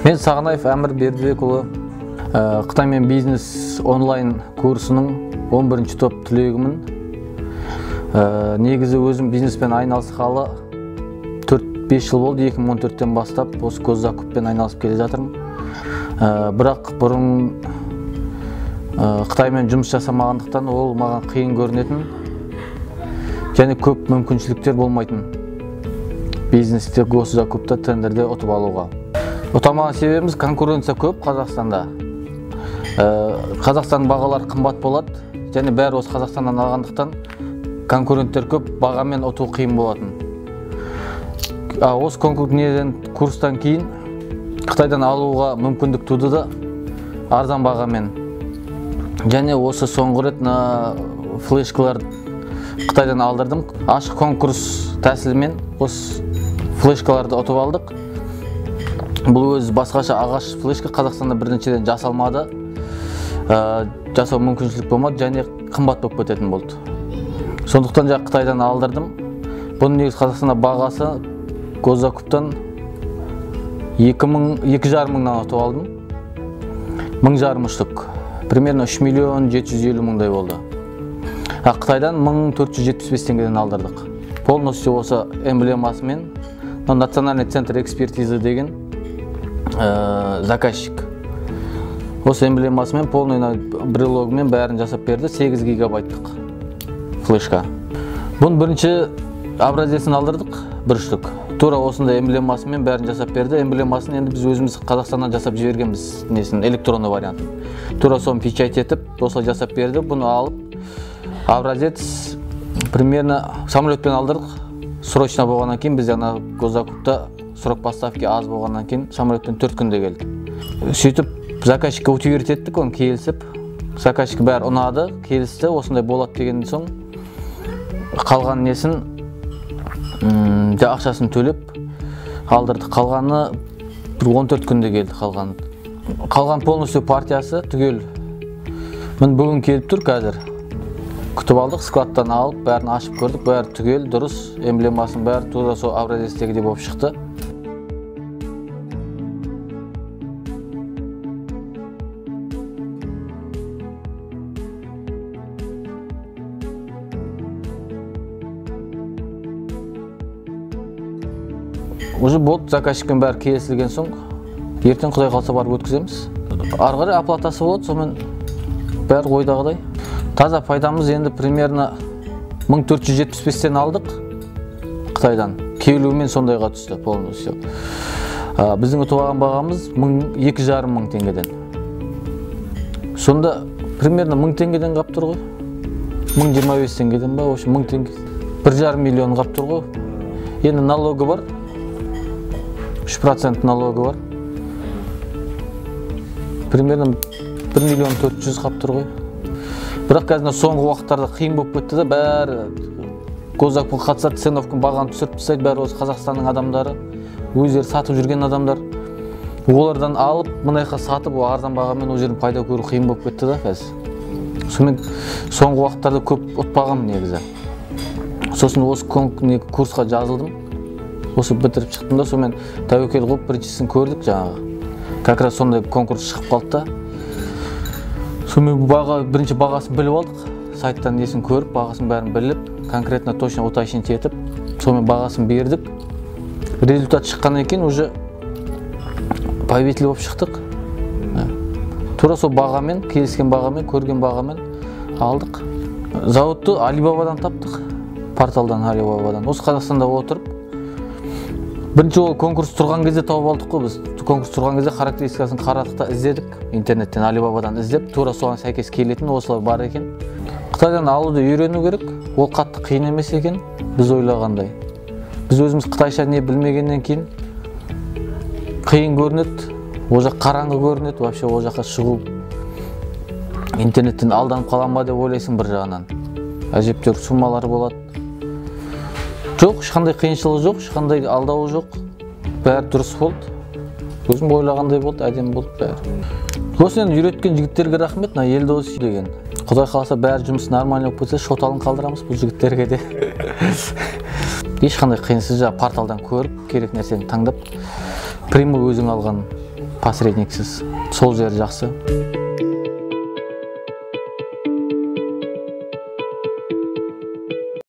Мен Сағынаев Әмір Бердібекұлы, Қытаймен бизнес онлайн курсының 11-ші топ түлегімін. Негізі өзім бизнеспен айналысқалы 4-5 жыл болды, 2014-тен бастап осы госзакуппен айналысып келе жатырмын. Бірақ бұрын Қытаймен жұмыс жасамағандықтан ол маған қиын көрінетін және көп мүмкіншіліктер болмайтын бизнесте, госзакупта, тендерде ұтып алуға. Ұтамаған себебіміз конкуренция көп Қазақстанда. Қазақстан бағалар қымбат болады, және бәрі осы Қазақстаннан алғандықтан конкуренттер көп, бағамен ұту қиын болатын. Осы курстан кейін Қытайдан алуға мүмкіндік туды да арзан бағамен. Және осы соңғы рет флешкалар Қытайдан алдырдым. Ашық конкурс тәсілімен осы флешкаларды ұтып алдық. Бұл өз басқаша ағаш флешка Қазақстанда біріншіден жасалмады, жасау мүмкіншілік болмады және қымбат болып кететін болды. Сондықтан Қытайдан алдырдым. Бұның негізі Қазақстанда бағасы госзакуптан 2,5 мыңнан ұтып алдым. 1,5 штук. Примерно 3 миллион 750 мыңдай болды. Қытайдан 1475 теңгеден алдырдық. Полностью осы эмблемасымен Национальный центр экспертизы деген заказчик. Осы эмблемасымен, полный брелогымен бәрін жасап берді. 8 гигабайттық флешка. Бұның бірінші образецін алдырдық, 1 штук. Тура осындай эмблемасымен бәрін жасап берді. Эмблемасын енді біз өзіміз Қазақстаннан жасап жібергенбіз, электронный вариантын. Тура соны печать етіп, осылай жасап берді. Бұны алып, образец примерно самолетпен алдырдық. Срочно болғаннан кейін бізде госзакупта срок поставки аз болғаннан кейін самолетпен 4 күнде келді. Сөйтіп заказчикке утвердить еттік, оны келісіп, заказчик бәрі ұнады, келісті, осындай болады деген соң қалған несін ақшасын төлеп алдырдық. Қалғаны 14 күнде келді. Қалған полностью партиясы түгел. Мін бүгін келіп тұр қазір. Күтіп алдық, складтан алып, бәрін ашып көрдік, бәрі түгел, дұрыс, эмблемасын бәрі тура сол образецтегідей болып шықты. Уже болды, заказчикпен бәрі келісілген соң, ертең Құдай қалса барып өткіземіз. Ары қарай оплатасы болады, сонымен бәрі ойдағыдай. Таза пайдамыз енді примерно 1475-тен алдық Қытайдан. Келуімен сондайға түсті полностью. Біздің ұтып алған бағамыз 2,5 мың теңгеден. Сонда примерно 1000 теңгеден қап тұр ғой. 1025 теңгеден ба, 1000 теңге. 1,5 миллион қап тұр ғой. Енді налогы бар. 3% налогы бар. Примерно 1 миллион 400 қап тұр ғой. Бірақ қазір соңғы уақыттарда қиын болып кетті да, бәрі госзакупқа қатысады, ценовканы бағаны түсіріп тастайды, бәрі осы Қазақстанның адамдары, өздері сатып жүрген адамдар. Олардан алып, мұнайға сатып, арзан бағамен ол жерін пайда көру қиын болып кетті да қазір. Сонымен соңғы уақыттарда көп ұтпағам негізі. Сосын осы курсқа жазылдым. Осы бітіріп шықтым да, сонымен тәуекел қылып біріншісін көрдік жаңағы. Как раз сондай конкурс шығып қалды да. Сонымен бірінші бағасын біліп алдық, сайттан несін көріп, бағасын бәрін біліп, конкретно точно уточнить етіп, сонымен бағасын бердік. Результат шыққаннан кейін уже победитель болып шықтық. Тура сол бағамен, келіскен бағамен, көрген бағамен алдық. Зауытты Алибабадан таптық, порталдан Алибабадан. Осы Қазақстанда отырып, бірінші ол конкурс тұрған кезде тауып алдық қой біз. Конкурс тұрған кезде характеристикасын қарадық та іздедік. Интернеттен Алибабадан іздеп, тура соған сәйкес келетін осылар бар екен. Қытайдан алуды үйрену керек. Ол қатты қиын емес екен, біз ойлағандай. Біз өзіміз қытайша не білмегеннен кейін қиын көрінеді, ол жақ қараңғы көрінеді, вообще ол жаққа шығу. Интернеттен алданып қалам ба деп ойлайсың бір жағынан. Әжептәуір суммалар болады. Жоқ, ешқандай қиыншылығы жоқ, ешқандай алдауы жоқ. Бәрі дұрыс болды. Өзім ойлағандай болды, әдемі болды бәрі. Осыны үйреткен жігіттерге рахмет, Елдос деген. Құдай қаласа бәрі жұмыс нормально болып кетсе, шот алын қалдырамыз бұл жігіттерге де. Ешқандай қиынсыз порталдан көріп, керек нәрсені таңдап, прямой өзің алған посредниксіз. Сол жері жақсы.